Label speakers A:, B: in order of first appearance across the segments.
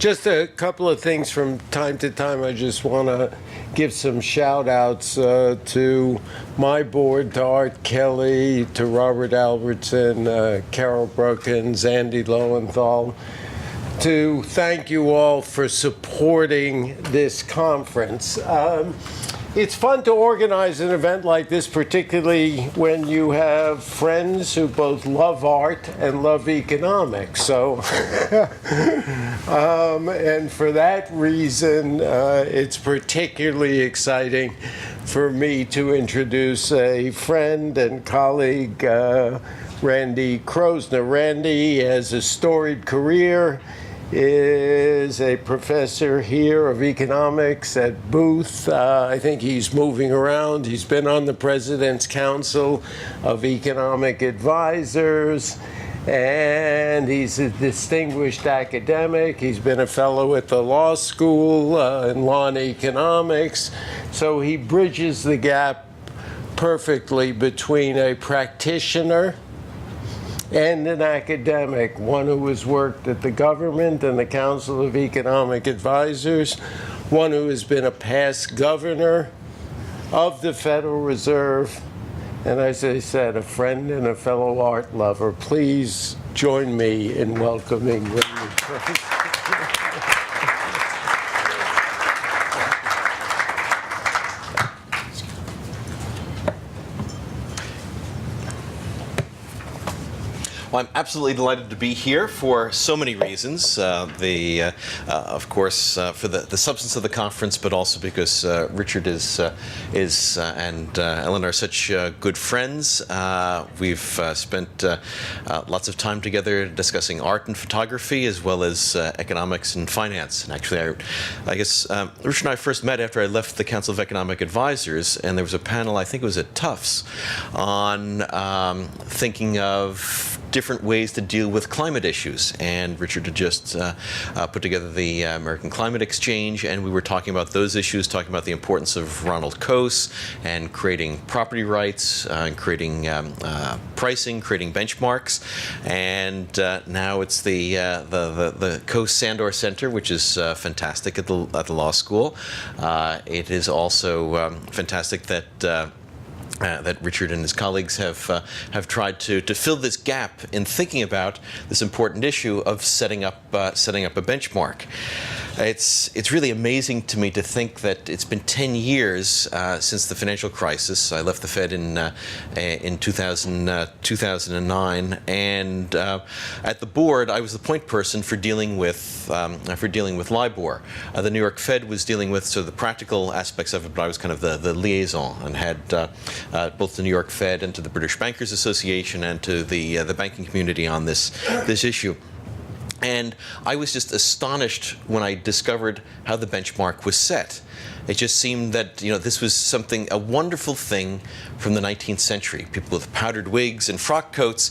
A: Just a couple of things from time to time. I just want to give some shout outs to my board, to Art Kelly, to Robert Albertson, Carol Brookins, Andy Lowenthal, to thank you all for supporting this conference. It's fun to organize an event like this, particularly when you have friends who both love art and love economics. So, and for that reason, it's particularly exciting for me to introduce a friend and colleague, Randy Kroszner. Randy has a storied career, is a professor here of economics at Booth. I think he's moving around. He's been on the President's Council of Economic Advisors, and he's a distinguished academic. He's been a fellow at the law school in law and economics. So he bridges the gap perfectly between a practitioner and an academic, one who has worked at the government and the Council of Economic Advisors, one who has been a past governor of the Federal Reserve, and as I said, a friend and a fellow art lover. Please join me in welcoming Randy.
B: Well, I'm absolutely delighted to be here for so many reasons. Of course, for the substance of the conference, but also because Richard and Ellen are such good friends. We've spent lots of time together discussing art and photography, as well as economics and finance. And actually, I guess Richard and I first met after I left the Council of Economic Advisors, and there was a panel, I think it was at Tufts, on thinking of different ways to deal with climate issues. And Richard had just put together the American Climate Exchange, and we were talking about those issues, talking about the importance of Ronald Coase and creating property rights, and creating pricing, creating benchmarks. And now it's the Coase Sandor Center, which is fantastic at the law school. It is also fantastic that that Richard and his colleagues have tried to fill this gap in thinking about this important issue of setting up a benchmark. It's really amazing to me to think that it's been 10 years since the financial crisis. I left the Fed in 2009, and at the board I was the point person for dealing with LIBOR. The New York Fed was dealing with sort of the practical aspects of it, but I was kind of the liaison, and had both the New York Fed and to the British Bankers Association and to the banking community on this issue. And I was just astonished when I discovered how the benchmark was set. It just seemed that this was a wonderful thing from the 19th century. People with powdered wigs and frock coats,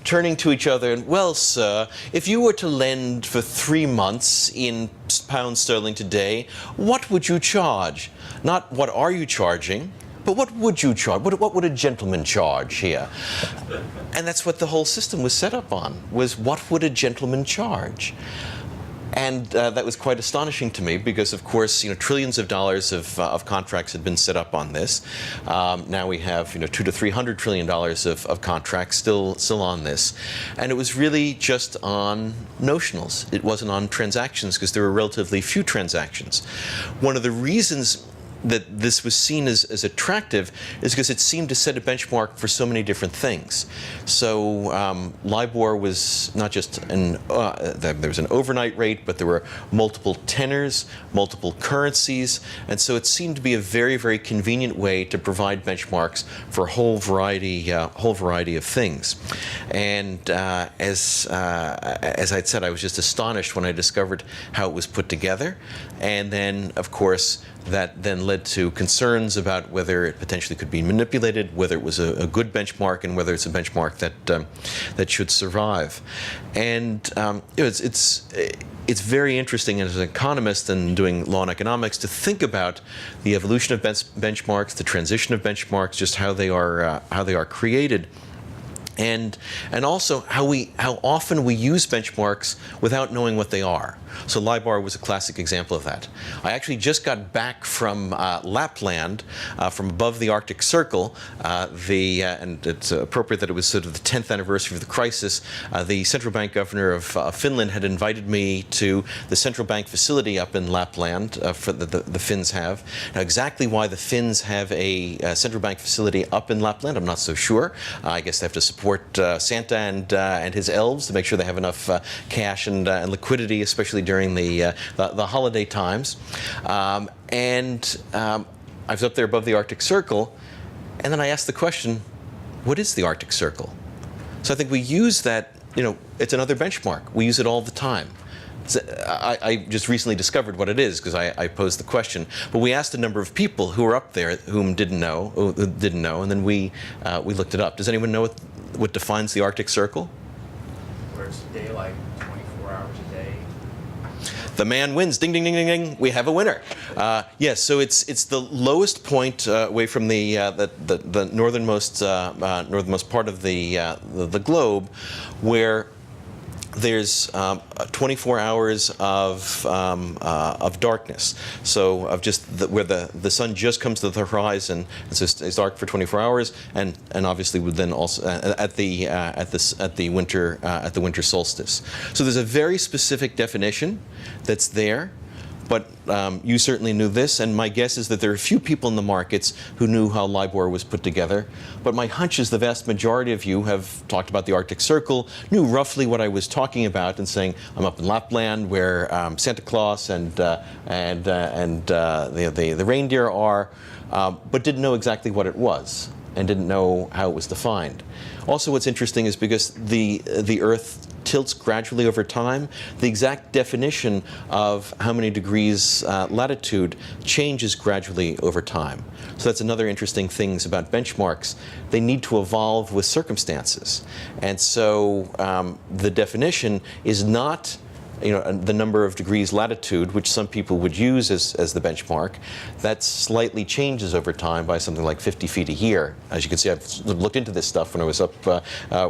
B: turning to each other and, well, sir, if you were to lend for 3 months in pounds sterling today, what would you charge? Not what are you charging, but what would you charge? What would a gentleman charge here? And that's what the whole system was set up on, was what would a gentleman charge? And that was quite astonishing to me because, of course, trillions of dollars of contracts had been set up on this. Now we have $200 to $300 trillion of contracts still on this, and it was really just on notionals. It wasn't on transactions because there were relatively few transactions. One of the reasons that this was seen as attractive is because it seemed to set a benchmark for so many different things. So LIBOR was not just there was an overnight rate, but there were multiple tenors, multiple currencies, and so it seemed to be a very, very convenient way to provide benchmarks for a whole variety of things. And as I'd said, I was just astonished when I discovered how it was put together, and then, of course, that then led to concerns about whether it potentially could be manipulated, whether it was a good benchmark, and whether it's a benchmark that should survive. And it's very interesting as an economist and doing law and economics to think about the evolution of benchmarks, the transition of benchmarks, just how they are created. and also how often we use benchmarks without knowing what they are. So LIBOR was a classic example of that. I actually just got back from Lapland, from above the Arctic Circle, and it's appropriate that it was sort of the 10th anniversary of the crisis. The central bank governor of Finland had invited me to the central bank facility up in Lapland for the Finns have. Now, exactly why the Finns have a central bank facility up in Lapland, I'm not so sure. I guess they have to support Santa and his elves to make sure they have enough cash and liquidity, especially during the holiday times. I was up there above the Arctic Circle, and then I asked the question, what is the Arctic Circle? So I think we use that, it's another benchmark. We use it all the time. I just recently discovered what it is because I posed the question. But we asked a number of people who were up there who didn't know, and then we looked it up. Does anyone know what defines the Arctic Circle?
C: Where it's daylight 24 hours a day.
B: The man wins. Ding, ding, ding, ding, ding. We have a winner. Yes, so it's the lowest point away from the northernmost part of the globe, where there's 24 hours of darkness. So of just where the sun just comes to the horizon, it's dark for 24 hours, and obviously would then also at the winter solstice. So there's a very specific definition that's there. But you certainly knew this, and my guess is that there are a few people in the markets who knew how LIBOR was put together. But my hunch is the vast majority of you have talked about the Arctic Circle, knew roughly what I was talking about, and saying, I'm up in Lapland where Santa Claus and the reindeer are, but didn't know exactly what it was and didn't know how it was defined. Also, what's interesting is because the Earth tilts gradually over time, the exact definition of how many degrees latitude changes gradually over time. So that's another interesting thing about benchmarks. They need to evolve with circumstances. And so the definition is not the number of degrees latitude, which some people would use as the benchmark. That slightly changes over time by something like 50 feet a year. As you can see, I've looked into this stuff when I was up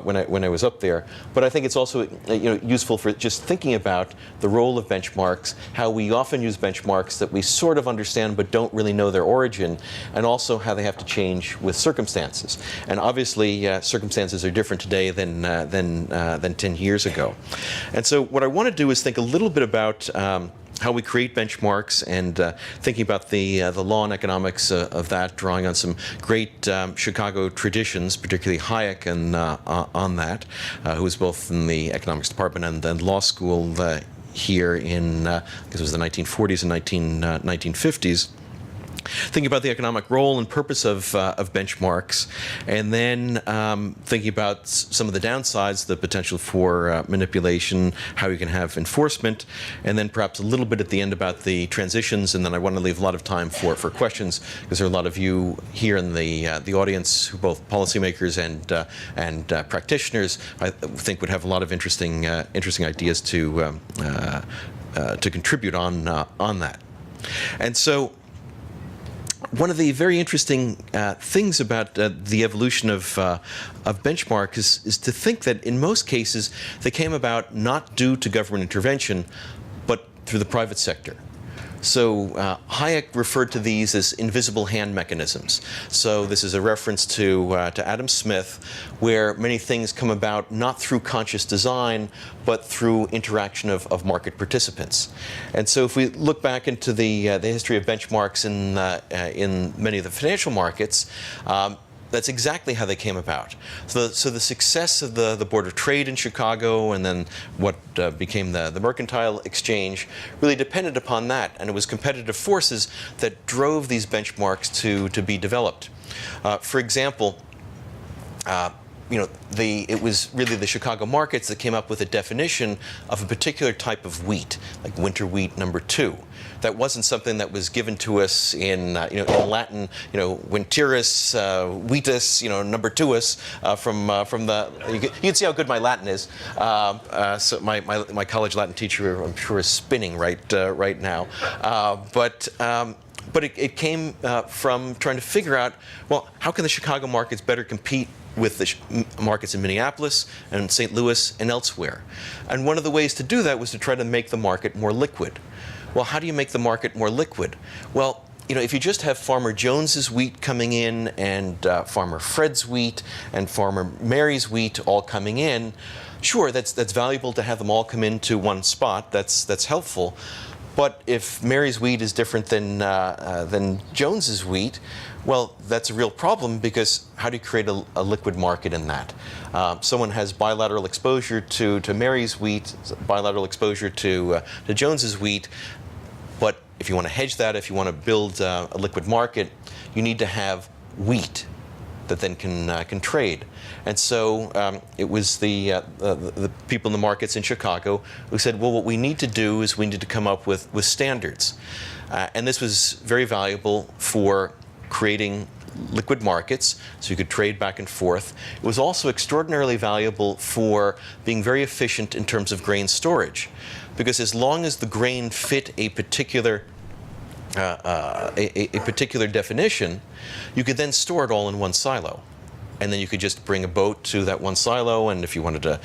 B: when I was up there. But I think it's also useful for just thinking about the role of benchmarks, how we often use benchmarks that we sort of understand but don't really know their origin, and also how they have to change with circumstances. And obviously, circumstances are different today than 10 years ago. And so what I want to do is think a little bit about how we create benchmarks and thinking about the law and economics of that, drawing on some great Chicago traditions, particularly Hayek and on that, who was both in the economics department and then law school here in, I guess it was the 1940s and 1950s. Thinking about the economic role and purpose of benchmarks, and then thinking about some of the downsides, the potential for manipulation, how you can have enforcement, and then perhaps a little bit at the end about the transitions, and then I want to leave a lot of time for questions, because there are a lot of you here in the audience who are both policymakers and practitioners, I think would have a lot of interesting ideas to contribute on that. And so one of the very interesting things about the evolution of benchmark is to think that in most cases they came about not due to government intervention, but through the private sector. So Hayek referred to these as invisible hand mechanisms. So this is a reference to Adam Smith, where many things come about not through conscious design, but through interaction of market participants. And so if we look back into the history of benchmarks in many of the financial markets, that's exactly how they came about. So the success of the Board of Trade in Chicago and then what became the Mercantile Exchange really depended upon that, and it was competitive forces that drove these benchmarks to be developed. For example, it was really the Chicago markets that came up with a definition of a particular type of wheat, like winter wheat number 2. That wasn't something that was given to us in Latin, winterus, wheatus, number 2us, from the. You can see how good my Latin is. So my college Latin teacher, I'm sure, is spinning right now. But it came from trying to figure out, well, how can the Chicago markets better compete with the markets in Minneapolis and St. Louis and elsewhere. And one of the ways to do that was to try to make the market more liquid. Well, how do you make the market more liquid? Well, if you just have Farmer Jones's wheat coming in and Farmer Fred's wheat and Farmer Mary's wheat all coming in, sure, that's valuable to have them all come into one spot. That's helpful. But if Mary's wheat is different than Jones's wheat, well, that's a real problem, because how do you create a liquid market in that? Someone has bilateral exposure to Mary's wheat, bilateral exposure to Jones's wheat, but if you want to hedge that, if you want to build a liquid market, you need to have wheat that then can trade. And so it was the people in the markets in Chicago who said, well, what we need to do is we need to come up with standards. And this was very valuable for creating liquid markets, so you could trade back and forth. It was also extraordinarily valuable for being very efficient in terms of grain storage, because as long as the grain fit a particular definition, you could then store it all in one silo. And then you could just bring a boat to that one silo, and if you wanted to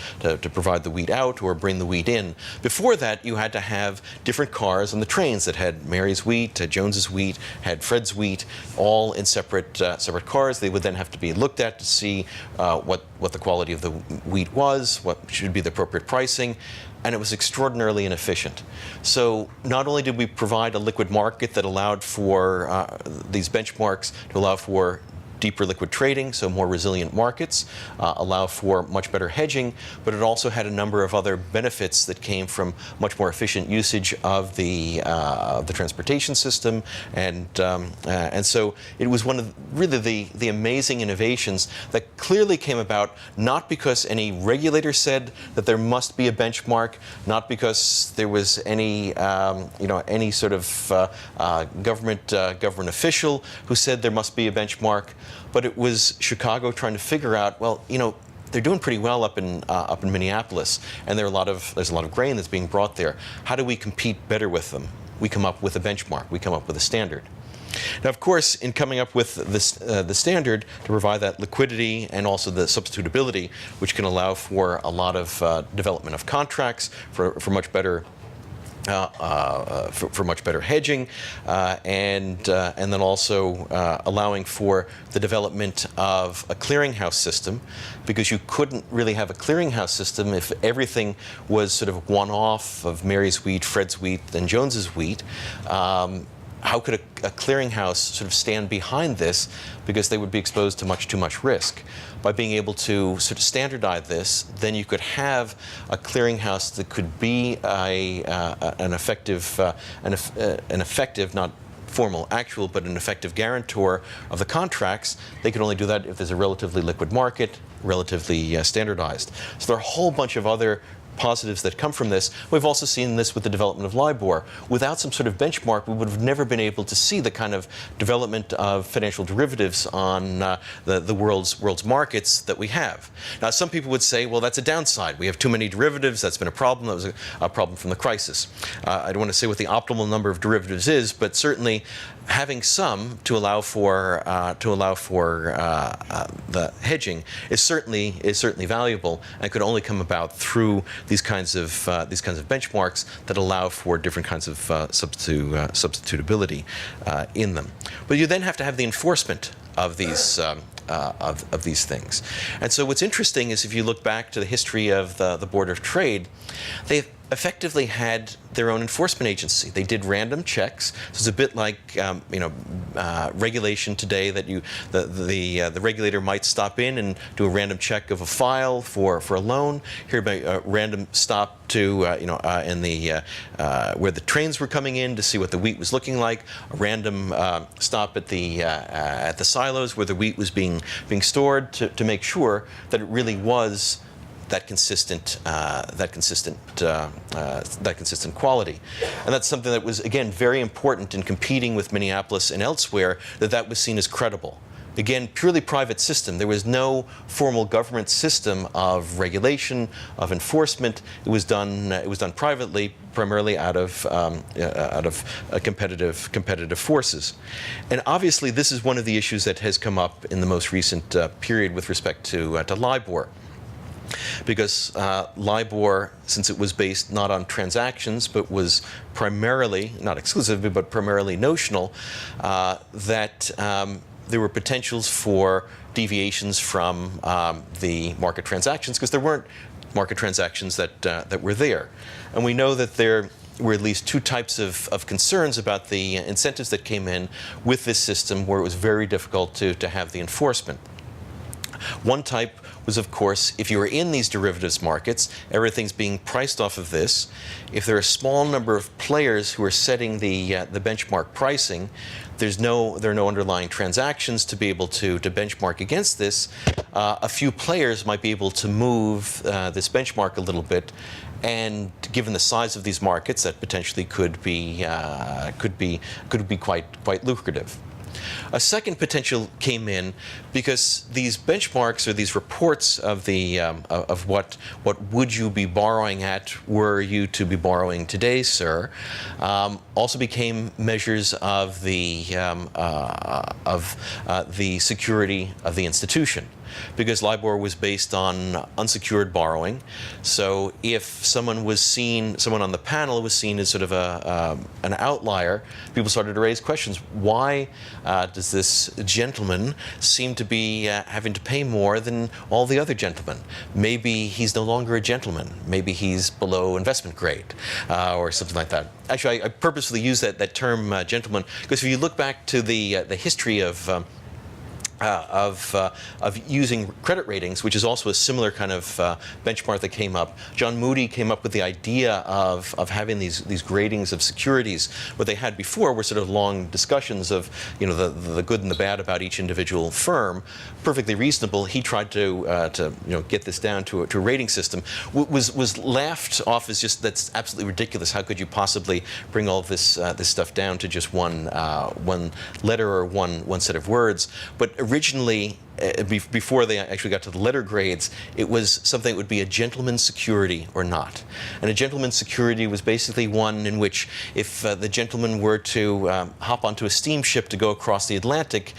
B: provide the wheat out or bring the wheat in. Before that, you had to have different cars on the trains that had Mary's wheat, Jones's wheat, had Fred's wheat, all in separate cars. They would then have to be looked at to see what the quality of the wheat was, what should be the appropriate pricing. And it was extraordinarily inefficient. So not only did we provide a liquid market that allowed for these benchmarks to allow for deeper liquid trading, so more resilient markets, allow for much better hedging, but it also had a number of other benefits that came from much more efficient usage of the transportation system, and so it was one of really the amazing innovations that clearly came about not because any regulator said that there must be a benchmark, not because there was any any sort of government official who said there must be a benchmark. But it was Chicago trying to figure out, well, they're doing pretty well up in Minneapolis, and there's a lot of grain that's being brought there. How do we compete better with them? We come up with a benchmark. We come up with a standard. Now, of course, in coming up with this, the standard to provide that liquidity and also the substitutability, which can allow for a lot of development of contracts for much better. For much better hedging, and then also allowing for the development of a clearinghouse system, because you couldn't really have a clearinghouse system if everything was sort of one-off of Mary's wheat, Fred's wheat, and Jones's wheat. How could a clearinghouse sort of stand behind this, because they would be exposed to too much risk? By being able to sort of standardize this, then you could have a clearinghouse that could be an effective, not formal, actual, but an effective guarantor of the contracts. They could only do that if there's a relatively liquid market, relatively standardized. So there are a whole bunch of other positives that come from this. We've also seen this with the development of LIBOR. Without some sort of benchmark, we would have never been able to see the kind of development of financial derivatives on the world's markets that we have. Now, some people would say, well, that's a downside. We have too many derivatives. That's been a problem. That was a problem from the crisis. I don't want to say what the optimal number of derivatives is, but certainly having some to allow for the hedging is certainly valuable, and could only come about through these kinds of benchmarks that allow for different kinds of substitutability in them. But you then have to have the enforcement of these of these things. And so what's interesting is, if you look back to the history of the Board of Trade, they've effectively had their own enforcement agency. They did random checks. So it's a bit like regulation today, that the regulator might stop in and do a random check of a file for a loan. Here, by a random stop to in the where the trains were coming in to see what the wheat was looking like. A random stop at the silos where the wheat was being stored to make sure that it really was that consistent quality. And that's something that was, again, very important in competing with Minneapolis and elsewhere, that was seen as credible. again, purely private system. There was no formal government system of regulation, of enforcement. It was done privately, primarily out of competitive forces. And obviously, this is one of the issues that has come up in the most recent period with respect to LIBOR. Because LIBOR, since it was based not on transactions, but was primarily, not exclusively, but primarily notional, that there were potentials for deviations from the market transactions, because there weren't market transactions that were there. And we know that there were at least two types of concerns about the incentives that came in with this system, where it was very difficult to have the enforcement. One type was, of course, if you were in these derivatives markets, everything's being priced off of this. If there are a small number of players who are setting the benchmark pricing, there are no underlying transactions to be able to benchmark against this. A few players might be able to move this benchmark a little bit, and given the size of these markets, that potentially could be quite lucrative. A second potential came in because these benchmarks, or these reports of the of what would you be borrowing at were you to be borrowing today, sir, also became measures of the security of the institution. Because LIBOR was based on unsecured borrowing, so if someone on the panel was seen as sort of an outlier, people started to raise questions. Why does this gentleman seem to be having to pay more than all the other gentlemen? Maybe he's no longer a gentleman. Maybe he's below investment grade, or something like that. Actually, I purposefully use that term gentleman, because if you look back to the history of using credit ratings, which is also a similar kind of benchmark that came up. John Moody came up with the idea of having these gradings of securities. What they had before were sort of long discussions of the good and the bad about each individual firm. Perfectly reasonable. He tried to get this down to a rating system. Was laughed off as just, that's absolutely ridiculous. How could you possibly bring all this stuff down to just one letter or one set of words? But originally, before they actually got to the letter grades, it was something that would be a gentleman's security or not. And a gentleman's security was basically one in which if the gentleman were to hop onto a steamship to go across the Atlantic,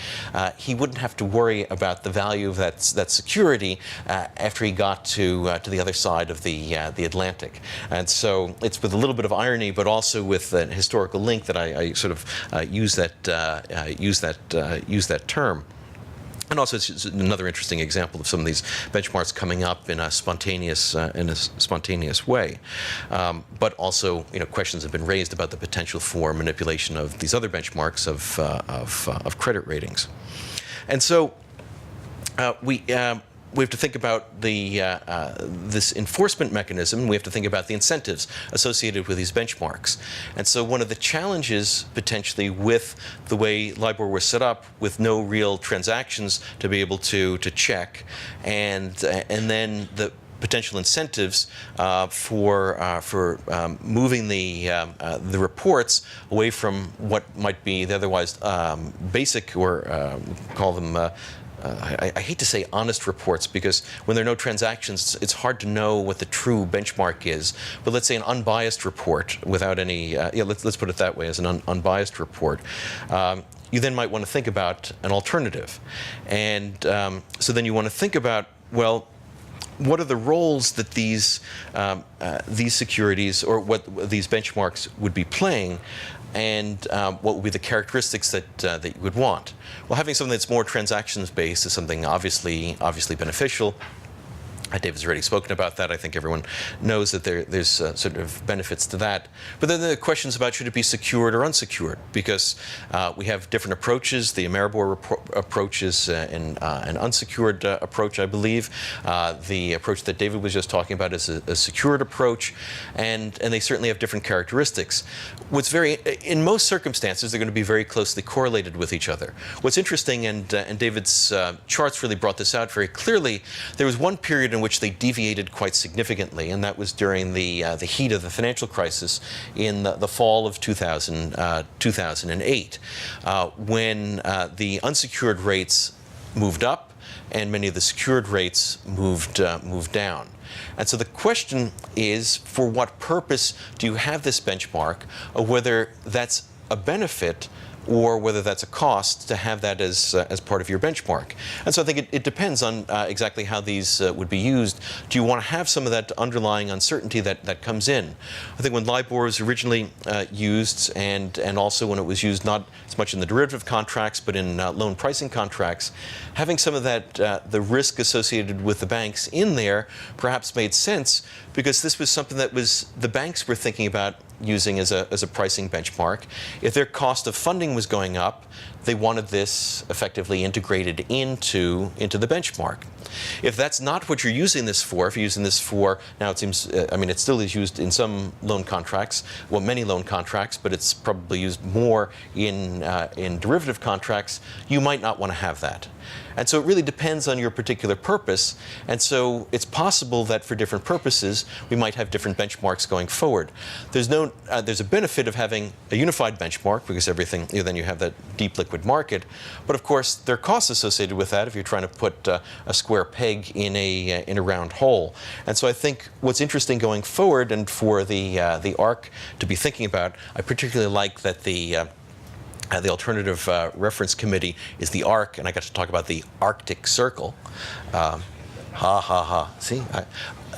B: he wouldn't have to worry about the value of that security after he got to the other side of the Atlantic. And so it's with a little bit of irony, but also with a historical link that I sort of use that term. And also, it's another interesting example of some of these benchmarks coming up in a spontaneous way. But also, questions have been raised about the potential for manipulation of these other benchmarks of credit ratings. And so, we have to think about this enforcement mechanism. We have to think about the incentives associated with these benchmarks. And so one of the challenges potentially with the way LIBOR was set up, with no real transactions to be able to check, and then the potential incentives for moving the reports away from what might be the otherwise basic, or call them I hate to say honest reports, because when there are no transactions, it's hard to know what the true benchmark is. But let's say an unbiased report without any, let's put it that way, as an unbiased report. You then might want to think about an alternative. And so then you want to think about, well, what are the roles that these securities, or what these benchmarks would be playing, and what would be the characteristics that you would want? Well, having something that's more transactions-based is something obviously beneficial. David's already spoken about that. I think everyone knows that there's sort of benefits to that. But then the questions about should it be secured or unsecured, because we have different approaches. The Ameribor approach is an unsecured approach, I believe. The approach that David was just talking about is a secured approach, and they certainly have different characteristics. In most circumstances, they're going to be very closely correlated with each other. What's interesting, and David's charts really brought this out very clearly, there was one period in which they deviated quite significantly, and that was during the heat of the financial crisis in the fall of 2008, when the unsecured rates moved up, and many of the secured rates moved down. And so the question is, for what purpose do you have this benchmark, or whether that's a benefit or whether that's a cost to have that as part of your benchmark. And so I think it depends on exactly how these would be used. Do you want to have some of that underlying uncertainty that comes in? I think when LIBOR was originally used, and also when it was used not as much in the derivative contracts but in loan pricing contracts, having some of that, the risk associated with the banks in there perhaps made sense, because this was something that the banks were thinking about using as a pricing benchmark. If their cost of funding was going up, they wanted this effectively integrated into the benchmark. If that's not what you're using this for, if you're using this for, now it seems, I mean, it still is used in some loan contracts, well, many loan contracts, but it's probably used more in derivative contracts, you might not want to have that. And so it really depends on your particular purpose. And so it's possible that for different purposes, we might have different benchmarks going forward. There's a benefit of having a unified benchmark, because everything, then you have that deep liquid market. But of course, there are costs associated with that if you're trying to put a square peg in a round hole. And so I think what's interesting going forward, and for the ARC to be thinking about, I particularly like that the Alternative Reference Committee is the ARC, and I got to talk about the Arctic Circle. Ha ha ha. See,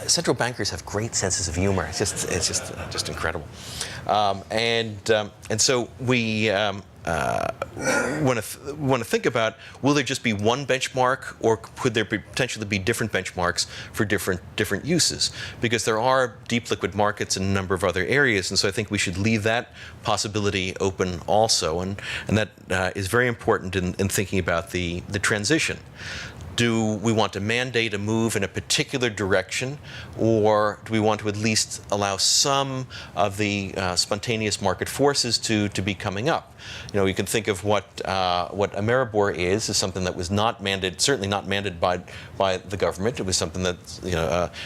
B: central bankers have great senses of humor. It's just incredible. And so we want to think about, will there just be one benchmark, or could there potentially be different benchmarks for different uses? Because there are deep liquid markets in a number of other areas, and so I think we should leave that possibility open also, and that is very important in thinking about the transition. Do we want to mandate a move in a particular direction, or do we want to at least allow some of the spontaneous market forces to be coming up? You know, you can think of what Ameribor is something that was not mandated, certainly not mandated by the government. It was something that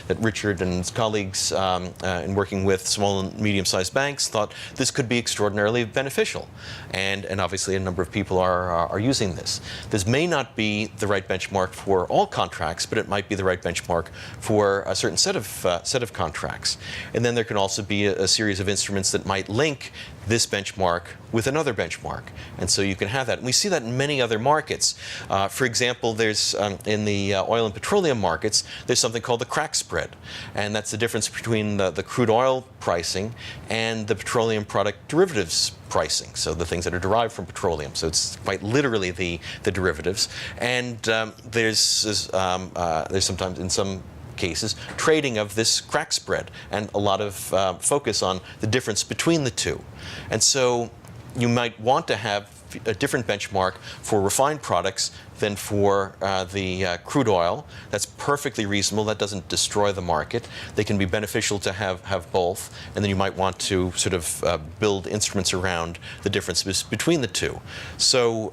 B: that Richard and his colleagues in working with small and medium-sized banks thought this could be extraordinarily beneficial, and obviously a number of people are using this. This may not be the right benchmark for all contracts, but it might be the right benchmark for a certain set of contracts. And then there can also be a series of instruments that might link this benchmark with another benchmark, and so you can have that. And we see that in many other markets. For example, there's in the oil and petroleum markets, there's something called the crack spread, and that's the difference between the crude oil pricing and the petroleum product derivatives pricing, so the things that are derived from petroleum. So it's quite literally the derivatives. And there's sometimes, in some cases, trading of this crack spread, and a lot of focus on the difference between the two. And so you might want to have a different benchmark for refined products than for the crude oil. That's perfectly reasonable. That doesn't destroy the market. They can be beneficial to have both, and then you might want to sort of build instruments around the differences between the two. So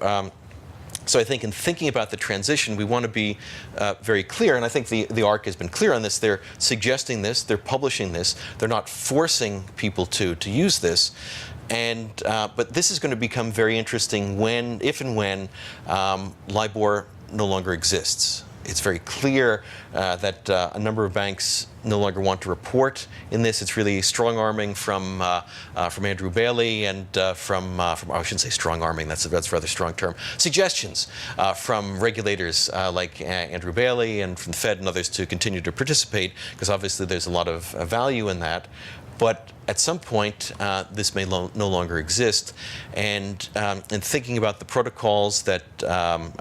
B: I think in thinking about the transition, we want to be very clear, and I think the ARC has been clear on this. They're suggesting this, they're publishing this, they're not forcing people to use this. And but this is going to become very interesting if and when LIBOR no longer exists. It's very clear that a number of banks no longer want to report in this. It's really strong-arming from Andrew Bailey and from I shouldn't say strong-arming, that's a rather strong term, suggestions from regulators like Andrew Bailey and from the Fed and others to continue to participate, because obviously there's a lot of value in that. But at some point, this may no longer exist, and thinking about the protocols that ISDA,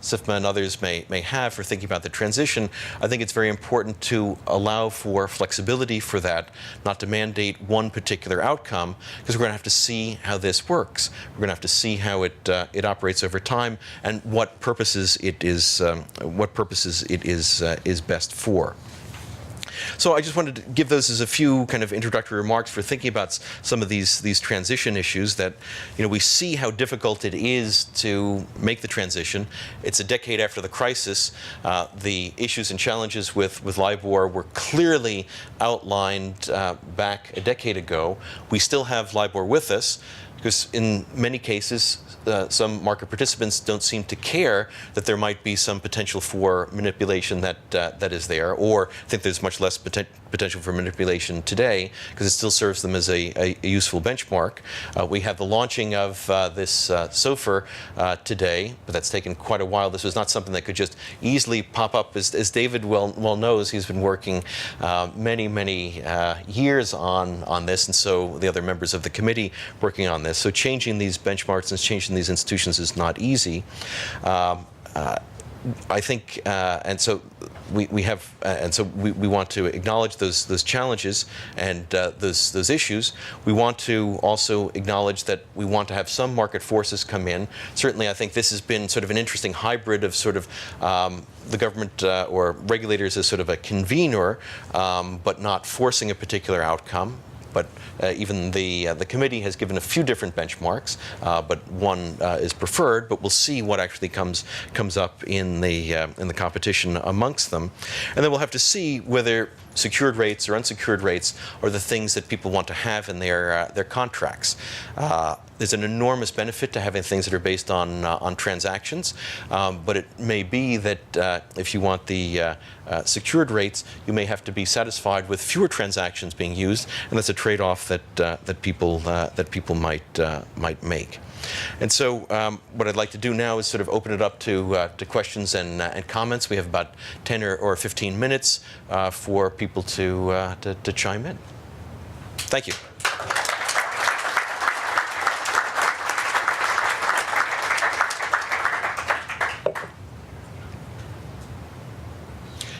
B: SIFMA, and others may have for thinking about the transition, I think it's very important to allow for flexibility for that, not to mandate one particular outcome, because we're going to have to see how this works. We're going to have to see how it operates over time, and what purposes it is best for. So I just wanted to give those as a few kind of introductory remarks for thinking about some of these transition issues that, we see how difficult it is to make the transition. It's a decade after the crisis. The issues and challenges with LIBOR were clearly outlined back a decade ago. We still have LIBOR with us. because in many cases, some market participants don't seem to care that there might be some potential for manipulation that is there, or think there's much less potential for manipulation today, because it still serves them as a useful benchmark. We have the launching of this SOFR today, but that's taken quite a while. This was not something that could just easily pop up. As David well knows, he's been working many years on this, and so the other members of the committee working on this. So changing these benchmarks and changing these institutions is not easy. I think, and so we want to acknowledge those challenges and those issues. We want to also acknowledge that we want to have some market forces come in. Certainly, I think this has been sort of an interesting hybrid of sort of the government or regulators as sort of a convener, but not forcing a particular outcome. But even the committee has given a few different benchmarks, but one is preferred. But we'll see what actually comes up in the competition amongst them, and then we'll have to see whether secured rates or unsecured rates are the things that people want to have in their contracts. There's an enormous benefit to having things that are based on transactions, but it may be that if you want the secured rates, you may have to be satisfied with fewer transactions being used, and that's a trade-off that people might make. And so what I'd like to do now is sort of open it up to questions and comments. We have about 10 or 15 minutes for people to chime in. Thank you.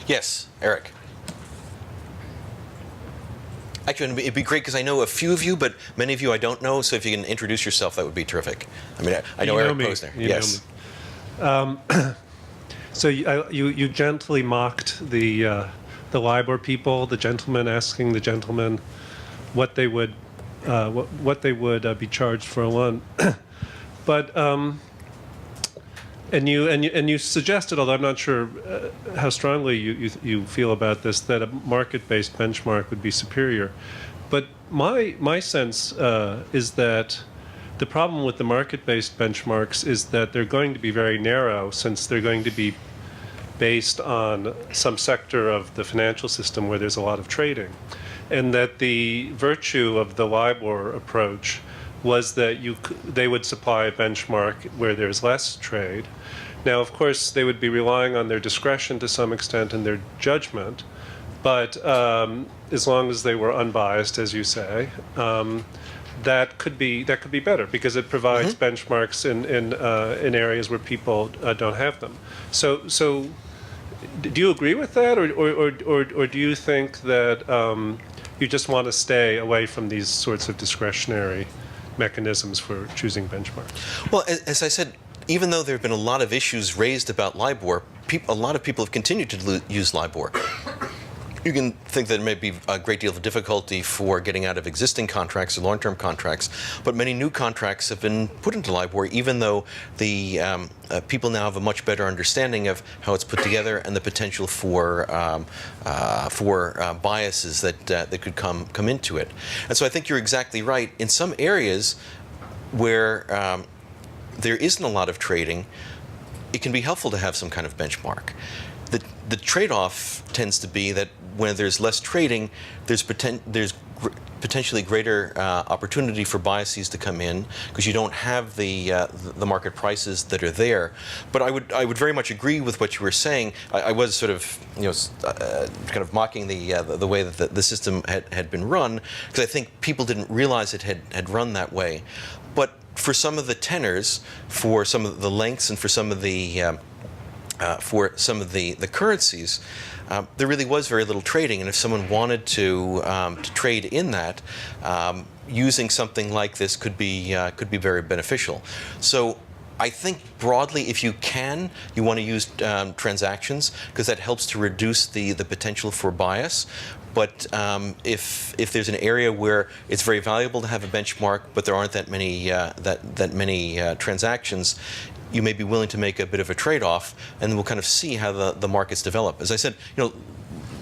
B: Yes, Eric. Actually, it'd be great because I know a few of you, but many of you I don't know. So if you can introduce yourself, that would be terrific. I mean, I know Eric Kroszner. Yes.
D: So you gently mocked the Libor people, the gentleman asking the gentleman what they would be charged for a loan, but. And you suggested, although I'm not sure how strongly you feel about this, that a market-based benchmark would be superior. But my sense is that the problem with the market-based benchmarks is that they're going to be very narrow, since they're going to be based on some sector of the financial system where there's a lot of trading, and that the virtue of the Libor approach was that they would supply a benchmark where there's less trade. Now, of course, they would be relying on their discretion to some extent and their judgment, but as long as they were unbiased, as you say, that could be better, because it provides benchmarks in areas where people don't have them. So, do you agree with that, or do you think that you just want to stay away from these sorts of discretionary mechanisms for choosing benchmarks?
B: Well, as I said, even though there have been a lot of issues raised about LIBOR, a lot of people have continued to use LIBOR. You can think that there may be a great deal of difficulty for getting out of existing contracts or long-term contracts, but many new contracts have been put into LIBOR, even though the people now have a much better understanding of how it's put together and the potential for biases that could come into it. And so I think you're exactly right. In some areas where there isn't a lot of trading, it can be helpful to have some kind of benchmark. The trade-off tends to be that when there's less trading, there's potentially greater opportunity for biases to come in, because you don't have the market prices that are there. But I would very much agree with what you were saying. I was sort of kind of mocking the way that the system had been run, because I think people didn't realize it had run that way. But for some of the tenors, for some of the lengths, and for some of the currencies, there really was very little trading, and if someone wanted to trade in that, using something like this could be very beneficial. So I think broadly, if you want to use transactions, because that helps to reduce the potential for bias. But if there's an area where it's very valuable to have a benchmark, but there aren't that many transactions, you may be willing to make a bit of a trade-off, and we'll kind of see how the markets develop. As I said,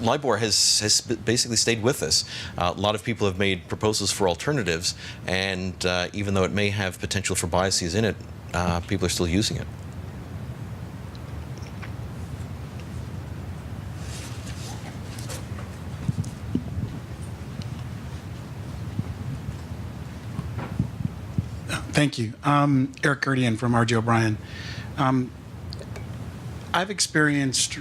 B: LIBOR has basically stayed with us. A lot of people have made proposals for alternatives, and even though it may have potential for biases in it, people are still using it.
E: Thank you. Eric Gerdian from R.J. O'Brien. I've experienced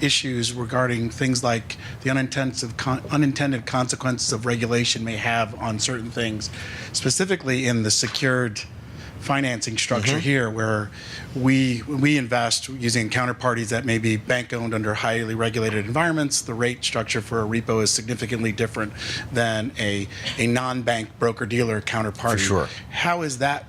E: issues regarding things like the unintended consequences of regulation may have on certain things, specifically in the secured financing structure here, where we invest using counterparties that may be bank-owned under highly regulated environments. The rate structure for a repo is significantly different than a non-bank broker-dealer counterparty.
B: For sure.
E: How is that?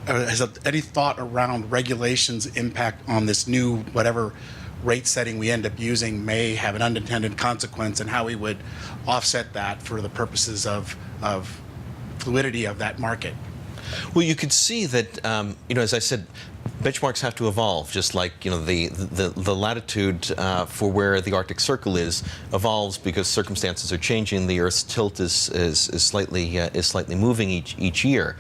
E: Has any thought around regulations' impact on this new whatever rate setting we end up using may have an unintended consequence, and how we would offset that for the purposes of fluidity of that market?
B: Well, you could see that, as I said, benchmarks have to evolve, just like the latitude for where the Arctic Circle is evolves because circumstances are changing. The Earth's tilt is slightly moving each year,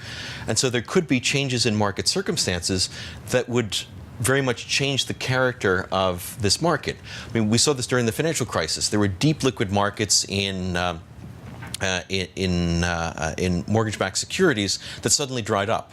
B: and so there could be changes in market circumstances that would very much change the character of this market. I mean, we saw this during the financial crisis. There were deep liquid markets in mortgage-backed securities that suddenly dried up.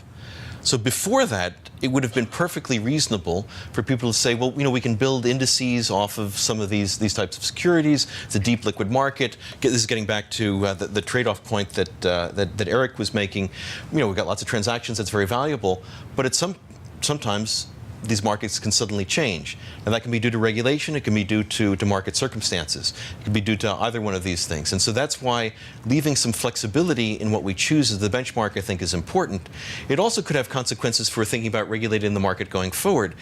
B: So before that, it would have been perfectly reasonable for people to say, well, we can build indices off of some of these types of securities. It's a deep liquid market. This is getting back to the trade-off point that Eric was making. We've got lots of transactions. That's very valuable, but sometimes these markets can suddenly change. And that can be due to regulation, it can be due to market circumstances. It can be due to either one of these things. And so that's why leaving some flexibility in what we choose as the benchmark, I think, is important. It also could have consequences for thinking about regulating the market going forward.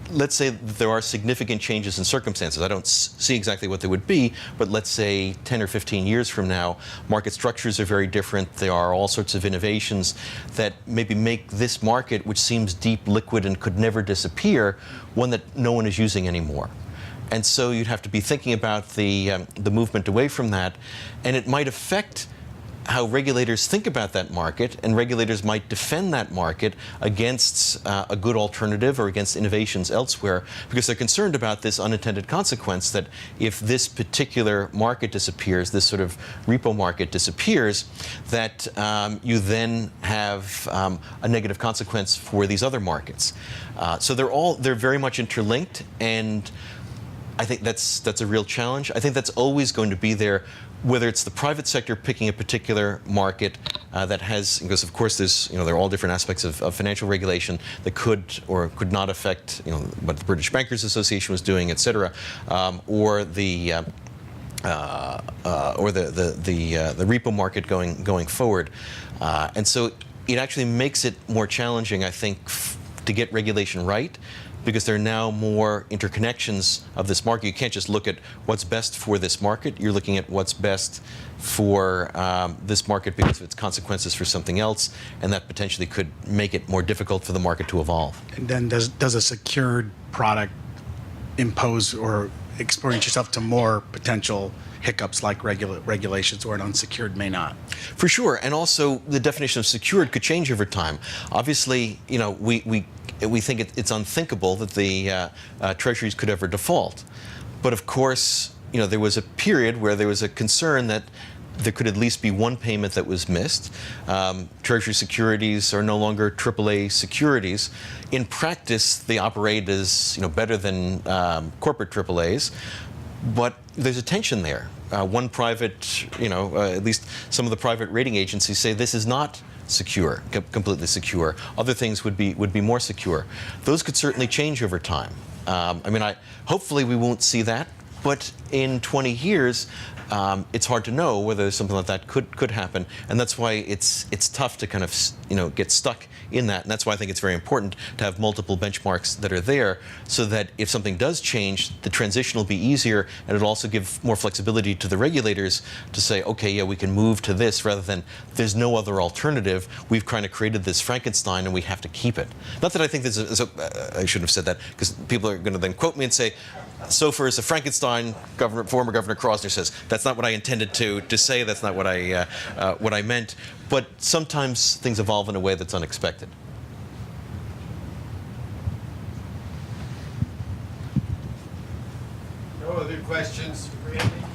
B: Let's say that there are significant changes in circumstances. I don't see exactly what they would be, but let's say 10 or 15 years from now, market structures are very different. There are all sorts of innovations that maybe make this market, which seems deep, liquid, and could never disappear, one that no one is using anymore. And so you'd have to be thinking about the movement away from that, and it might affect how regulators think about that market, and regulators might defend that market against a good alternative or against innovations elsewhere, because they're concerned about this unintended consequence that if this particular market disappears, this sort of repo market disappears, that you then have a negative consequence for these other markets. So they're very much interlinked, and I think that's a real challenge. I think that's always going to be there, whether it's the private sector picking a particular market that has, because of course there are all different aspects of financial regulation that could or could not affect what the British Bankers Association was doing, et cetera, or the repo market going forward, and so it actually makes it more challenging, I think, to get regulation right, because there are now more interconnections of this market. You can't just look at what's best for this market. You're looking at what's best for this market because of its consequences for something else, and that potentially could make it more difficult for the market to evolve.
E: And then does a secured product impose or expose yourself to more potential hiccups like regulations, or an unsecured may not?
B: For sure, and also the definition of secured could change over time. Obviously, we think it's unthinkable that the treasuries could ever default, but of course, there was a period where there was a concern that there could at least be one payment that was missed. Treasury securities are no longer AAA securities. In practice, they operate as better than corporate AAAs. But there's a tension there. One private, at least some of the private rating agencies say this is not secure, completely secure. Other things would be more secure. Those could certainly change over time. Hopefully we won't see that, but in 20 years, it's hard to know whether something like that could happen, and that's why it's tough to kind of get stuck in that, and that's why I think it's very important to have multiple benchmarks that are there, so that if something does change, the transition will be easier, and it'll also give more flexibility to the regulators to say, okay, yeah, we can move to this, rather than there's no other alternative. We've kind of created this Frankenstein, and we have to keep it. Not that I think I shouldn't have said that, because people are going to then quote me and say, SOFR is a Frankenstein. Former Governor Kroszner says that's not what I intended to say. That's not what I meant. But sometimes things evolve in a way that's unexpected.
A: No other questions, Randy?